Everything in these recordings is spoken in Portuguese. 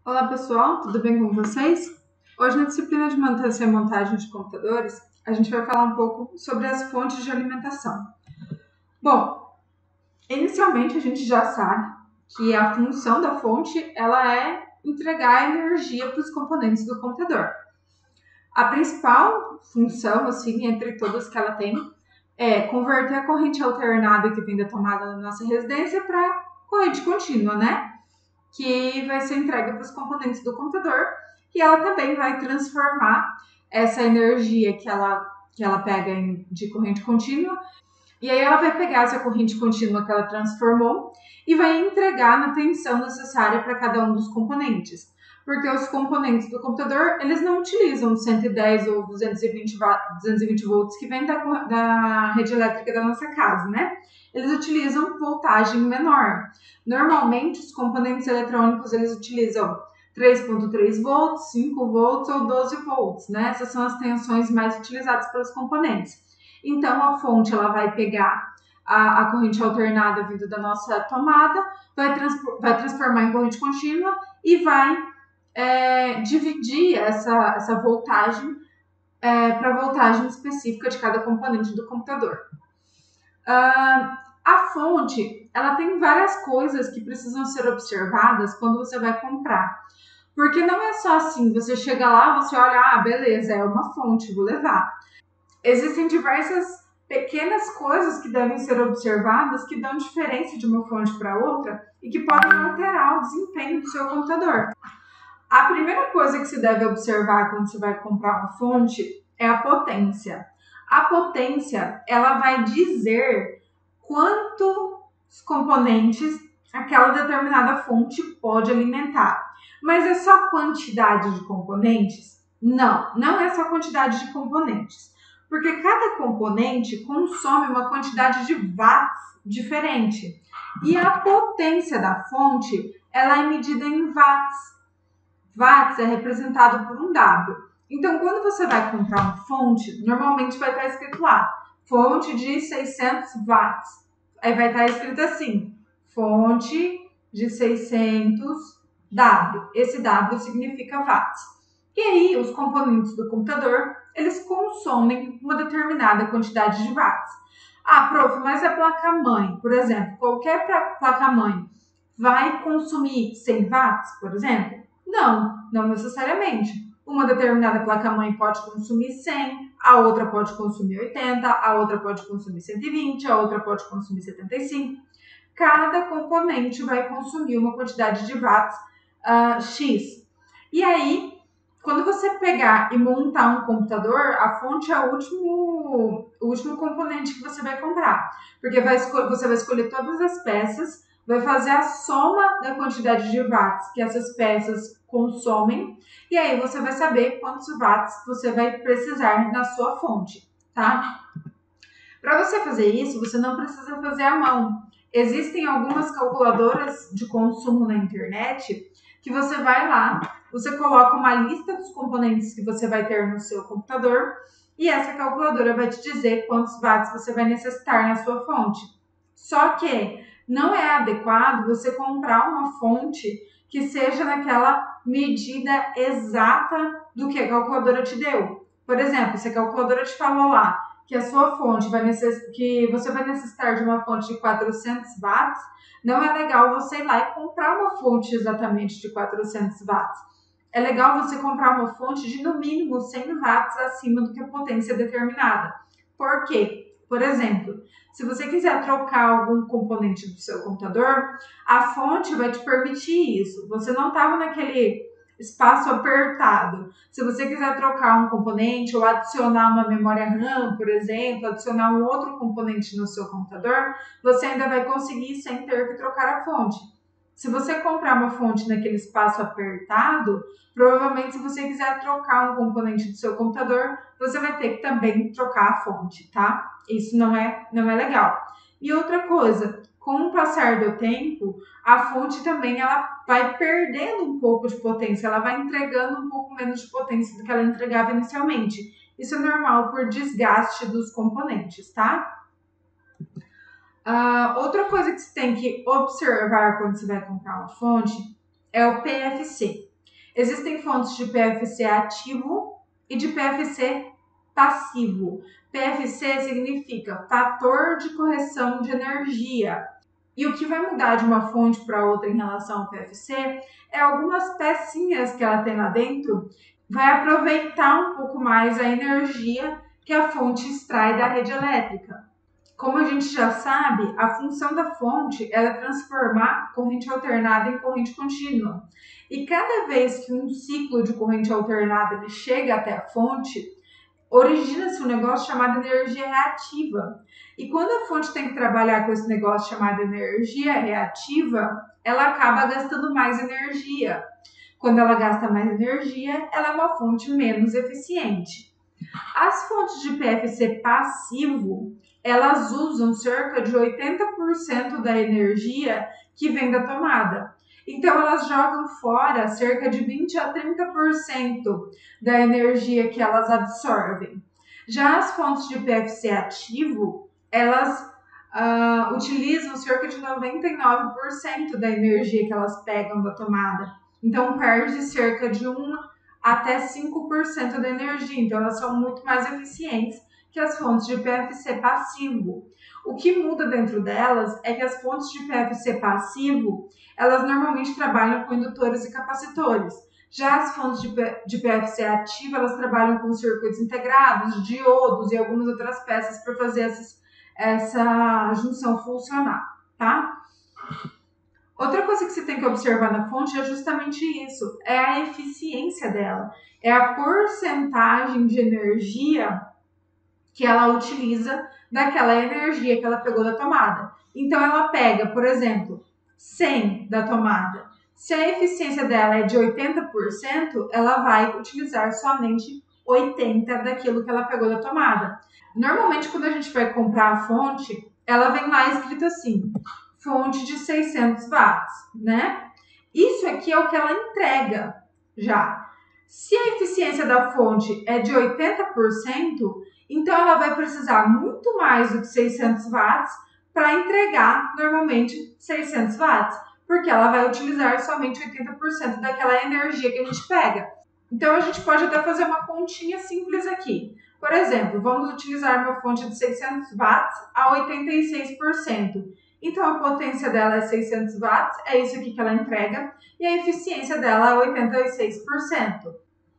Olá pessoal, tudo bem com vocês? Hoje na disciplina de manutenção e montagem de computadores, a gente vai falar um pouco sobre as fontes de alimentação. Bom, inicialmente a gente já sabe que a função da fonte ela é entregar energia para os componentes do computador. A principal função, assim, entre todas que ela tem, é converter a corrente alternada que vem da tomada da nossa residência para corrente contínua, né? Que vai ser entregue para os componentes do computador e ela também vai transformar essa energia que ela pega de corrente contínua e aí ela vai pegar essa corrente contínua que ela transformou e vai entregar na tensão necessária para cada um dos componentes. Porque os componentes do computador, eles não utilizam 110 ou 220 volts que vem da rede elétrica da nossa casa, né? Eles utilizam voltagem menor. Normalmente, os componentes eletrônicos, eles utilizam 3.3 volts, 5 volts ou 12 volts, né? Essas são as tensões mais utilizadas pelos componentes. Então, a fonte ela vai pegar a corrente alternada vindo da nossa tomada, vai transformar em corrente contínua e vai dividir essa voltagem para a voltagem específica de cada componente do computador. A fonte ela tem várias coisas que precisam ser observadas quando você vai comprar. Porque não é só assim, você chega lá, você olha, beleza, é uma fonte, vou levar. Existem diversas pequenas coisas que devem ser observadas que dão diferença de uma fonte para outra e que podem alterar o desempenho do seu computador. A primeira coisa que se deve observar quando você vai comprar uma fonte é a potência. A potência, ela vai dizer quantos componentes aquela determinada fonte pode alimentar. Mas é só quantidade de componentes? Não, não é só quantidade de componentes. Porque cada componente consome uma quantidade de watts diferente. E a potência da fonte, ela é medida em watts. Watts é representado por um W. Então, quando você vai comprar uma fonte, normalmente vai estar escrito lá, fonte de 600 watts. Aí vai estar escrito assim, fonte de 600 W. Esse W significa watts. E aí, os componentes do computador, eles consomem uma determinada quantidade de watts. Prof, mas a placa-mãe, por exemplo, qualquer placa-mãe vai consumir 100 watts, por exemplo? Não, não necessariamente. Uma determinada placa-mãe pode consumir 100, a outra pode consumir 80, a outra pode consumir 120, a outra pode consumir 75. Cada componente vai consumir uma quantidade de watts X. E aí, quando você pegar e montar um computador, a fonte é o último componente que você vai comprar. Porque você vai escolher todas as peças, vai fazer a soma da quantidade de watts que essas peças consomem, e aí você vai saber quantos watts você vai precisar na sua fonte, tá? Para você fazer isso, você não precisa fazer à mão. Existem algumas calculadoras de consumo na internet que você vai lá, você coloca uma lista dos componentes que você vai ter no seu computador e essa calculadora vai te dizer quantos watts você vai necessitar na sua fonte. Só que não é adequado você comprar uma fonte que seja naquela medida exata do que a calculadora te deu. Por exemplo, se a calculadora te falou lá que a sua fonte que você vai necessitar de uma fonte de 400 watts, não é legal você ir lá e comprar uma fonte exatamente de 400 watts. É legal você comprar uma fonte de no mínimo 100 watts acima do que a potência determinada. Por quê? Por exemplo, se você quiser trocar algum componente do seu computador, a fonte vai te permitir isso. Você não estava naquele espaço apertado. Se você quiser trocar um componente ou adicionar uma memória RAM, por exemplo, adicionar um outro componente no seu computador, você ainda vai conseguir sem ter que trocar a fonte. Se você comprar uma fonte naquele espaço apertado, provavelmente se você quiser trocar um componente do seu computador, você vai ter que também trocar a fonte, tá? Isso não é legal. E outra coisa, com o passar do tempo, a fonte também ela vai perdendo um pouco de potência, ela vai entregando um pouco menos de potência do que ela entregava inicialmente. Isso é normal por desgaste dos componentes, tá? Outra coisa que você tem que observar quando você vai comprar uma fonte é o PFC. Existem fontes de PFC ativo e de PFC passivo. PFC significa fator de correção de energia. E o que vai mudar de uma fonte para outra em relação ao PFC é algumas pecinhas que ela tem lá dentro, vai aproveitar um pouco mais a energia que a fonte extrai da rede elétrica. Como a gente já sabe, a função da fonte é transformar corrente alternada em corrente contínua. E cada vez que um ciclo de corrente alternada ele chega até a fonte, origina-se um negócio chamado energia reativa. E quando a fonte tem que trabalhar com esse negócio chamado energia reativa, ela acaba gastando mais energia. Quando ela gasta mais energia, ela é uma fonte menos eficiente. As fontes de PFC passivo, elas usam cerca de 80% da energia que vem da tomada. Então, elas jogam fora cerca de 20 a 30% da energia que elas absorvem. Já as fontes de PFC ativo, elas utilizam cerca de 99% da energia que elas pegam da tomada. Então, perde cerca de 1 até 5% da energia. Então, elas são muito mais eficientes que as fontes de PFC passivo. O que muda dentro delas é que as fontes de PFC passivo, elas normalmente trabalham com indutores e capacitores. Já as fontes de PFC ativo, elas trabalham com circuitos integrados, diodos e algumas outras peças para fazer essa junção funcionar, tá? Outra coisa que você tem que observar na fonte é justamente isso, é a eficiência dela, é a porcentagem de energia que ela utiliza daquela energia que ela pegou da tomada. Então, ela pega, por exemplo, 100 da tomada. Se a eficiência dela é de 80%, ela vai utilizar somente 80% daquilo que ela pegou da tomada. Normalmente, quando a gente vai comprar a fonte, ela vem lá escrito assim, fonte de 600 watts, né? Isso aqui é o que ela entrega já. Se a eficiência da fonte é de 80%, então ela vai precisar muito mais do que 600 watts para entregar normalmente 600 watts, porque ela vai utilizar somente 80% daquela energia que a gente pega. Então a gente pode até fazer uma continha simples aqui. Por exemplo, vamos utilizar uma fonte de 600 watts a 86%. Então a potência dela é 600 watts, é isso aqui que ela entrega, e a eficiência dela é 86%.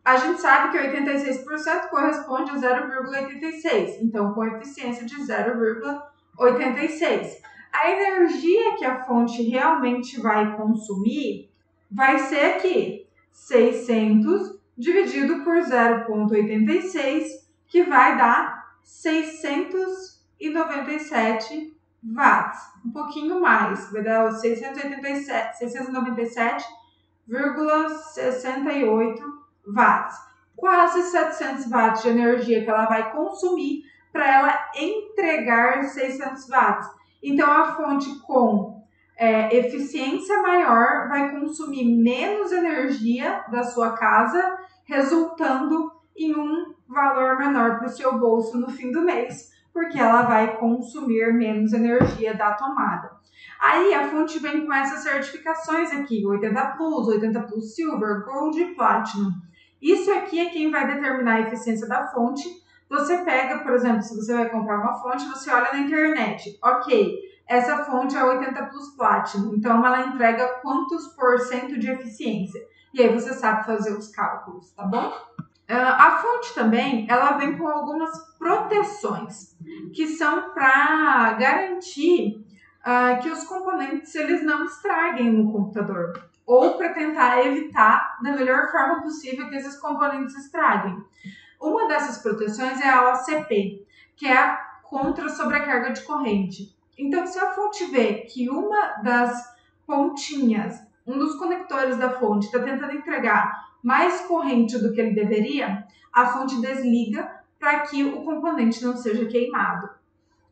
A gente sabe que 86% corresponde a 0,86, então com eficiência de 0,86. A energia que a fonte realmente vai consumir vai ser aqui, 600 dividido por 0,86, que vai dar 697 watts, um pouquinho mais, vai dar 697,68 watts, quase 700 watts de energia que ela vai consumir para ela entregar 600 watts. Então, a fonte com eficiência maior vai consumir menos energia da sua casa, resultando em um valor menor para o seu bolso no fim do mês, porque ela vai consumir menos energia da tomada. Aí a fonte vem com essas certificações aqui, 80 Plus Silver, Gold e Platinum. Isso aqui é quem vai determinar a eficiência da fonte. Você pega, por exemplo, se você vai comprar uma fonte, você olha na internet. Ok, essa fonte é 80 Plus Platinum, então ela entrega quantos % de eficiência? E aí você sabe fazer os cálculos, tá bom? A fonte também, ela vem com algumas proteções, que são para garantir que os componentes eles não estraguem no computador, ou para tentar evitar da melhor forma possível que esses componentes estraguem. Uma dessas proteções é a OCP, que é a contra sobrecarga de corrente. Então, se a fonte vê que uma das pontinhas, um dos conectores da fonte está tentando entregar mais corrente do que ele deveria, a fonte desliga para que o componente não seja queimado.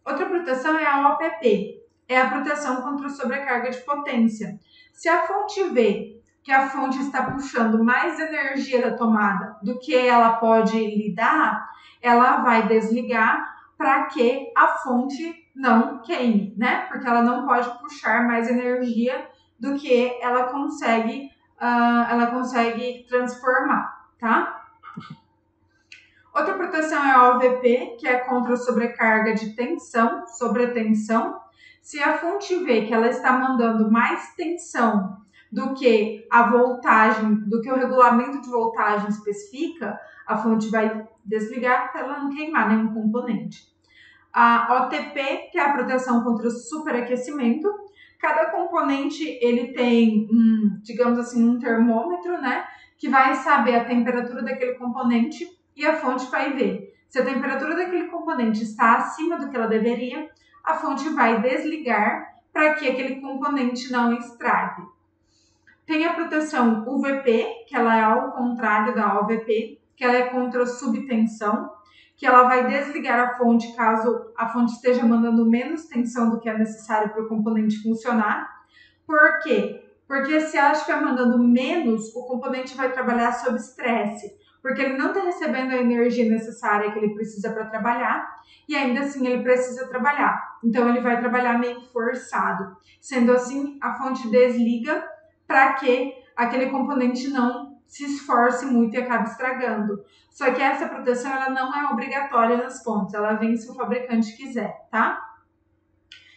Outra proteção é a OPP, é a proteção contra sobrecarga de potência. Se a fonte vê que a fonte está puxando mais energia da tomada do que ela pode lidar, ela vai desligar para que a fonte não queime, né? Porque ela não pode puxar mais energia do que ela consegue ela consegue transformar, tá? Outra proteção é a OVP, que é contra sobrecarga de tensão, sobretensão. Se a fonte vê que ela está mandando mais tensão do que a voltagem, do que o regulamento de voltagem especifica, a fonte vai desligar para ela não queimar nenhum componente. A OTP, que é a proteção contra o superaquecimento. Cada componente ele tem, digamos assim, um termômetro, né, que vai saber a temperatura daquele componente e a fonte vai ver. Se a temperatura daquele componente está acima do que ela deveria, a fonte vai desligar para que aquele componente não estrague. Tem a proteção UVP, que ela é ao contrário da OVP, que ela é contra subtensão, que ela vai desligar a fonte caso a fonte esteja mandando menos tensão do que é necessário para o componente funcionar. Por quê? Porque se ela estiver mandando menos, o componente vai trabalhar sob estresse, porque ele não está recebendo a energia necessária que ele precisa para trabalhar, e ainda assim ele precisa trabalhar. Então ele vai trabalhar meio forçado. Sendo assim, a fonte desliga para que aquele componente não se esforce muito e acabe estragando. Só que essa proteção ela não é obrigatória nas fontes, ela vem se o fabricante quiser, tá?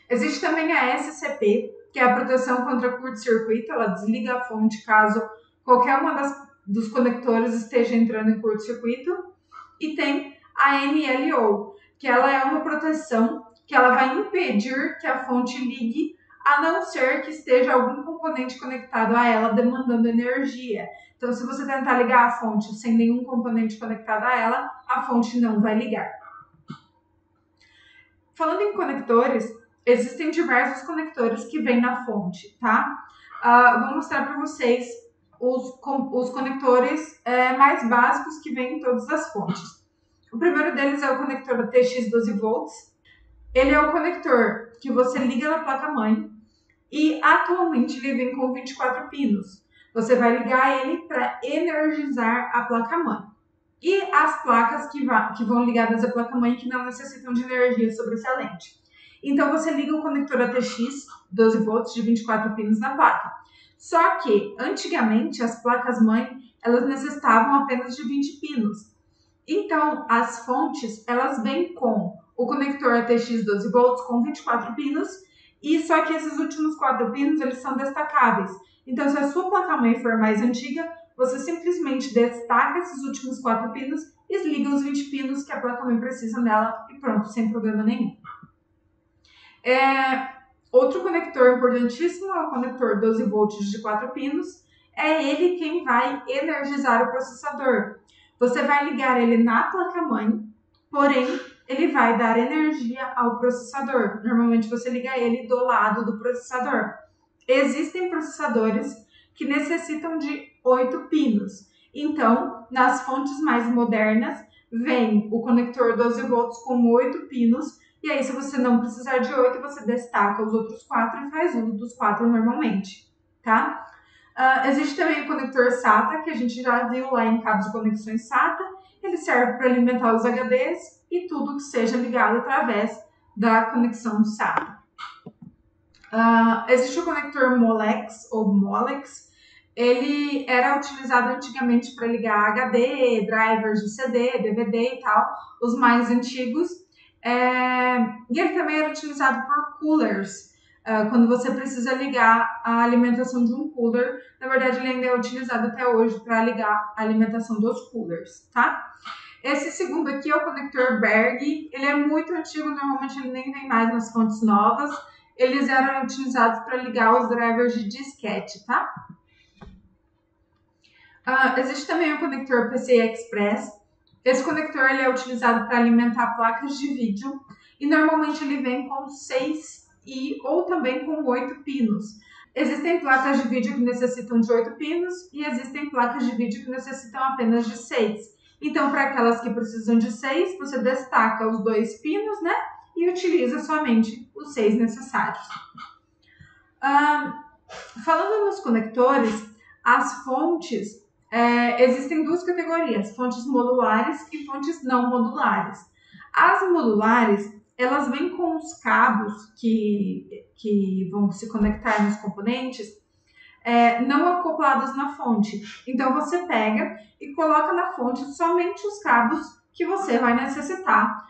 Existe também a SCP, que é a proteção contra curto-circuito, ela desliga a fonte caso qualquer uma dos conectores esteja entrando em curto-circuito. E tem a NLO, que ela é uma proteção que ela vai impedir que a fonte ligue, a não ser que esteja algum componente conectado a ela demandando energia. Então, se você tentar ligar a fonte sem nenhum componente conectado a ela, a fonte não vai ligar. Falando em conectores, existem diversos conectores que vêm na fonte, tá? Vou mostrar para vocês os conectores mais básicos que vêm em todas as fontes. O primeiro deles é o conector TX 12V. Ele é o conector que você liga na placa-mãe e atualmente ele vem com 24 pinos. Você vai ligar ele para energizar a placa-mãe. E as placas que vão ligadas à placa-mãe que não necessitam de energia sobressalente. Então você liga o conector ATX 12V de 24 pinos na placa. Só que antigamente as placas-mãe elas necessitavam apenas de 20 pinos. Então as fontes elas vêm com o conector ATX 12V com 24 pinos e só que esses últimos 4 pinos eles são destacáveis. Então se a sua placa-mãe for mais antiga, você simplesmente destaca esses últimos 4 pinos e desliga os 20 pinos que a placa-mãe precisa nela e pronto, sem problema nenhum. Outro conector importantíssimo é o conector 12V de 4 pinos. É ele quem vai energizar o processador. Você vai ligar ele na placa-mãe, porém ele vai dar energia ao processador. Normalmente você liga ele do lado do processador. Existem processadores que necessitam de 8 pinos. Então, nas fontes mais modernas, vem o conector 12V com 8 pinos. E aí, se você não precisar de 8, você destaca os outros 4 e faz uso dos 4 normalmente, tá? Existe também o conector SATA, que a gente já viu lá em cabos de conexões SATA. Ele serve para alimentar os HDs e tudo que seja ligado através da conexão SATA. Existe o conector Molex ou Molex. Ele era utilizado antigamente para ligar HD, drivers de CD, DVD e tal, os mais antigos. E ele também era utilizado por coolers, quando você precisa ligar a alimentação de um cooler. Na verdade, ele ainda é utilizado até hoje para ligar a alimentação dos coolers, tá? Esse segundo aqui é o conector Berg. Ele é muito antigo, normalmente ele nem vem mais nas fontes novas. Eles eram utilizados para ligar os drivers de disquete, tá? Existe também o conector PCI Express. Esse conector ele é utilizado para alimentar placas de vídeo e normalmente ele vem com 6 ou também com 8 pinos. Existem placas de vídeo que necessitam de 8 pinos e existem placas de vídeo que necessitam apenas de 6. Então, para aquelas que precisam de 6, você destaca os 2 pinos, né? E utiliza somente os 6 necessários. Falando nos conectores, as fontes, existem duas categorias, fontes modulares e fontes não modulares. As modulares, elas vêm com os cabos que vão se conectar nos componentes, não acoplados na fonte. Então você pega e coloca na fonte somente os cabos que você vai necessitar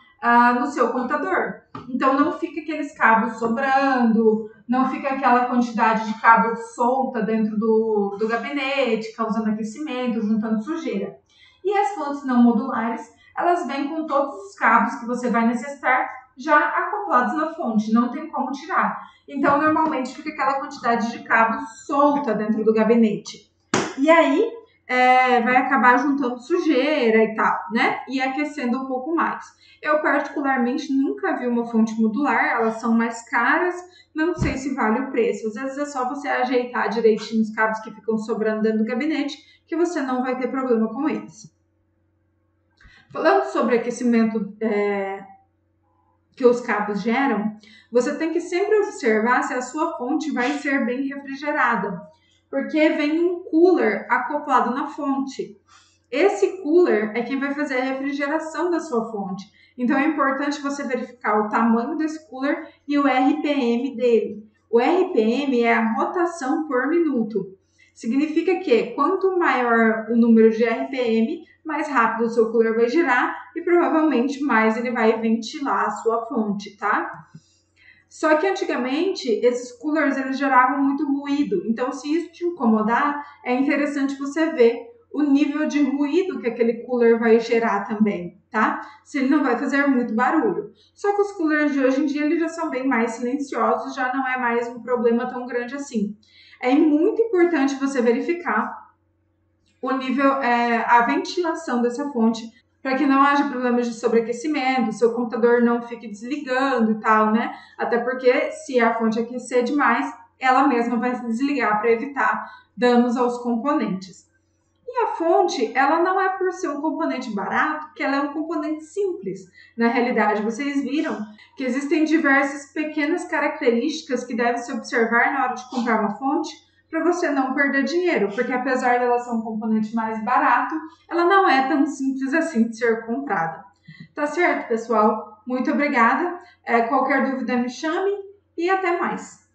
no seu computador. Então não fica aqueles cabos sobrando, não fica aquela quantidade de cabo solta dentro do gabinete, causando aquecimento, juntando sujeira. E as fontes não modulares, elas vêm com todos os cabos que você vai necessitar já acoplados na fonte, não tem como tirar. Então, normalmente fica aquela quantidade de cabos solta dentro do gabinete. E aí, vai acabar juntando sujeira e tal, né? E aquecendo um pouco mais. Eu, particularmente, nunca vi uma fonte modular, elas são mais caras, não sei se vale o preço. Às vezes é só você ajeitar direitinho os cabos que ficam sobrando dentro do gabinete, que você não vai ter problema com eles. Falando sobre aquecimento que os cabos geram, você tem que sempre observar se a sua fonte vai ser bem refrigerada, porque vem um cooler acoplado na fonte. Esse cooler é quem vai fazer a refrigeração da sua fonte. Então é importante você verificar o tamanho desse cooler e o RPM dele. O RPM é a rotação por minuto. Significa que quanto maior o número de RPM, mais rápido o seu cooler vai girar e provavelmente mais ele vai ventilar a sua fonte, tá? Só que antigamente esses coolers eles geravam muito ruído, então se isso te incomodar, é interessante você ver o nível de ruído que aquele cooler vai gerar também, tá? Se ele não vai fazer muito barulho. Só que os coolers de hoje em dia eles já são bem mais silenciosos, já não é mais um problema tão grande assim. É muito importante você verificar o nível, a ventilação dessa fonte, para que não haja problemas de sobreaquecimento, seu computador não fique desligando e tal, né? Até porque se a fonte aquecer demais, ela mesma vai se desligar para evitar danos aos componentes. E a fonte, ela não é por ser um componente barato, que ela é um componente simples. Na realidade, vocês viram que existem diversas pequenas características que devem se observar na hora de comprar uma fonte para você não perder dinheiro, porque apesar dela ser um componente mais barato, ela não é tão simples assim de ser comprada. Tá certo, pessoal? Muito obrigada. Qualquer dúvida me chame e até mais.